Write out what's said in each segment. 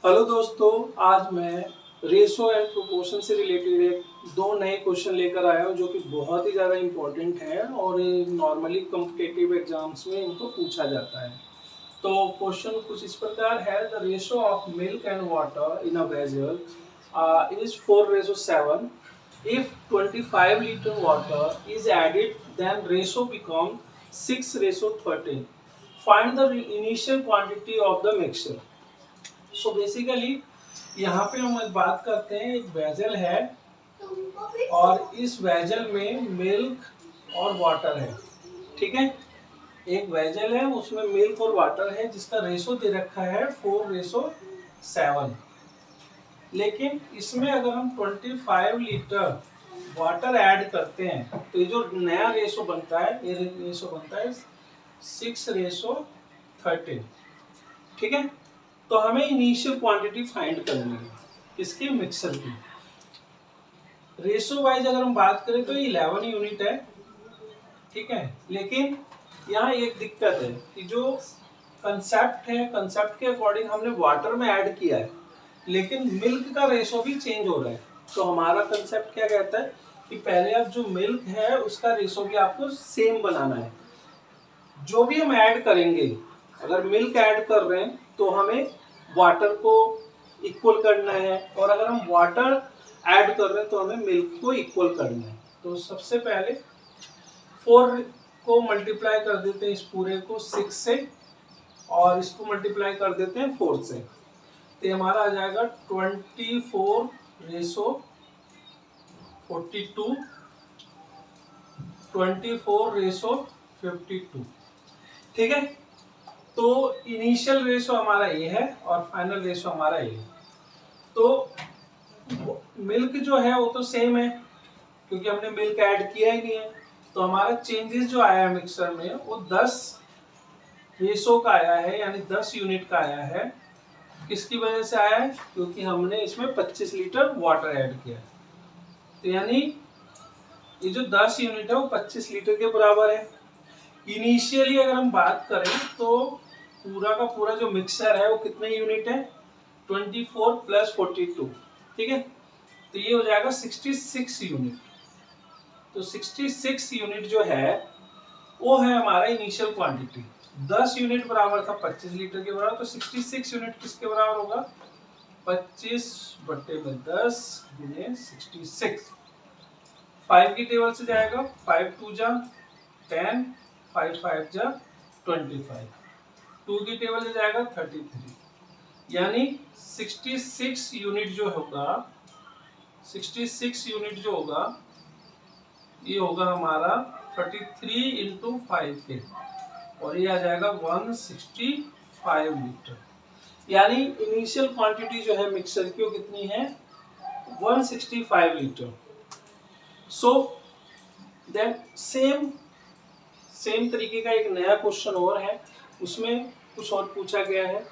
Hello दोस्तों, आज मैं रेशो एंड प्रोपोर्शन से रिलेटेड दो नए क्वेश्चन लेकर आया हूँ जो कि बहुत ही ज़्यादा इम्पोर्टेंट है और नॉर्मली कॉम्पिटिटिव एग्जाम्स में इनको पूछा जाता है। तो क्वेश्चन कुछ इस प्रकार है, the ratio of milk and water in a vessel is 4:7। If 25 litre water is added then ratio become 6:13। Find the initial quantity of the mixture. So basically यहाँ पे हम एक बात करते हैं, एक वेजल है और इस वेजल में मिल्क और वाटर है। ठीक है, एक वेजल है उसमें मिल्क और वाटर है जिसका रेशो दे रखा है 4:7। लेकिन इसमें अगर हम 25 लीटर वाटर ऐड करते हैं तो ये जो नया रेशो बनता है, ये रेशो बनता है 6:13। ठीक है, तो हमें इनिशियल क्वांटिटी फाइंड करनी है इसके मिक्सर की। रेशो वाइज अगर हम बात करें तो 11 यूनिट है। ठीक है, लेकिन यहाँ एक दिक्कत है कि जो कंसेप्ट है, कंसेप्ट के अकॉर्डिंग हमने वाटर में ऐड किया है लेकिन मिल्क का रेशो भी चेंज हो रहा है। तो हमारा कंसेप्ट क्या कहता है कि पहले आप जो मिल्क है उसका रेशो भी आपको सेम बनाना है। जो भी हम ऐड करेंगे, अगर मिल्क ऐड कर रहे हैं तो हमें वाटर को इक्वल करना है और अगर हम वाटर ऐड कर रहे हैं तो हमें मिल्क को इक्वल करना है। तो सबसे पहले 4 को मल्टीप्लाई कर देते हैं इस पूरे को 6 से और इसको मल्टीप्लाई कर देते हैं 4 से, तो हमारा आ जाएगा 24:42, 24:52। ठीक है, तो इनिशियल रेशो हमारा ये है और फाइनल रेशो हमारा ये है। तो मिल्क जो है वो तो सेम है क्योंकि हमने मिल्क ऐड किया ही नहीं है। तो हमारा चेंजेस जो आया है मिक्सर में वो 10 रेशो का आया है, यानी 10 यूनिट का आया है। किसकी वजह से आया है? क्योंकि हमने इसमें 25 लीटर वाटर ऐड किया है। तो यानी ये जो 10 यूनिट है वो 25 लीटर के बराबर है। इनिशियली अगर हम बात करें तो पूरा का पूरा जो मिक्सर है वो कितने यूनिट है? 24 + 42। ठीक है, तो ये हो जाएगा 66 यूनिट। तो 66 यूनिट जो है वो है हमारा इनिशियल क्वांटिटी। 10 यूनिट बराबर था 25 लीटर के बराबर, तो 66 यूनिट किसके बराबर होगा? 25/10 × 66। 5 की टेबल से जाएगा, 5 2 जा 10, 5 5 जा 25। 2 की टेबल से जाएगा 33, यानी 66 यूनिट जो होगा, 66 यूनिट जो होगा ये होगा हमारा 33 × 5 के और ये आ जाएगा 165 लीटर। यानी इनिशियल क्वांटिटी जो है मिक्सर की वो कितनी है? 165 लीटर। सो देन सेम तरीके का एक नया क्वेश्चन और है, उसमें कुछ और पूछा गया है।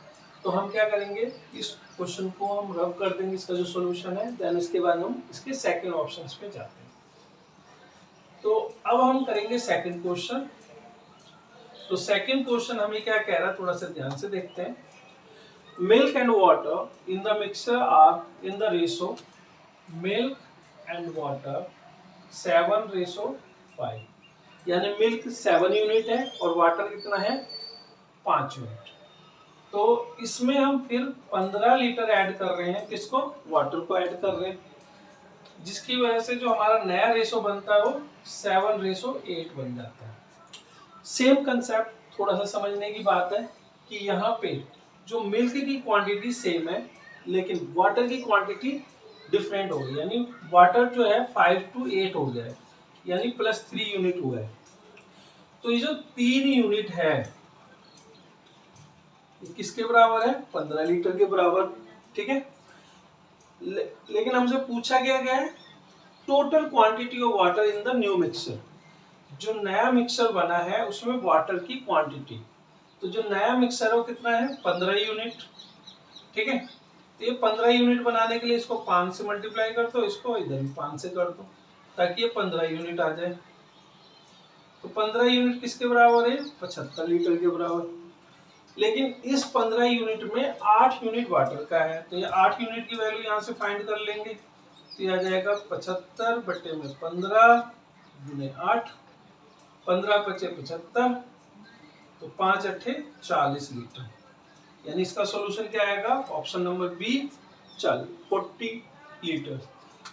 तो हम क्या करेंगे, इस क्वेश्चन को हम रब कर देंगे, इसका जो सॉल्यूशन है, देन उसके बाद हम इसके सेकंड ऑप्शंस पे जाते हैं। तो अब हम करेंगे सेकंड क्वेश्चन। तो सेकंड क्वेश्चन हमें क्या कह रहा है, थोड़ा सा ध्यान से देखते हैं। Milk and water in the mixer are in the ratio milk and water 7:5। यानी मिल्क 7 यूनिट है और वाटर कितना है? 5 यूनिट। तो इसमें हम फिर 15 लीटर ऐड कर रहे हैं। किसको? वाटर को ऐड कर रहे हैं, जिसकी वजह से जो हमारा नया रेशो बनता है वो 7:8 बन जाता है। सेम कंसेप्ट, थोड़ा सा समझने की बात है कि यहाँ पे जो मिल्क की क्वांटिटी सेम है लेकिन वाटर की क्वांटिटी डिफरेंट हो गई, यानी वाटर जो है 5 to 8 हो गया है, यानी +3 यूनिट हुआ है। तो ये जो 3 यूनिट है ये किसके बराबर है? 15 लीटर के बराबर। ठीक है, लेकिन हमसे पूछा गया है total quantity of water in the new mixer. जो नया मिक्सर बना है उसमें वाटर की क्वांटिटी, तो जो नया मिक्सर है वो कितना है? 15 यूनिट। ठीक है, तो ये 15 यूनिट बनाने के लिए इसको 5 से मल्टीप्लाई कर दो, इसको इधर भी 5 से कर दो ताकि ये 15 यूनिट आ जाए। तो 15 यूनिट किसके बराबर है? 75 लीटर के बराबर। लेकिन इस 15 यूनिट में 8 यूनिट वाटर का है, तो ये 8 यूनिट की वैल्यू यहाँ से फाइंड कर लेंगे। तो ये आ जाएगा 75 बटे में 15 गुने 8, 15 पचे 75, तो 5 अट्ठे 40 लीटर। यानी इसका सॉल्यूशन क्या आएगा? Option number B 40 litre.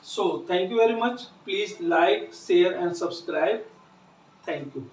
So thank you very much. Please like, share and subscribe. Thank you.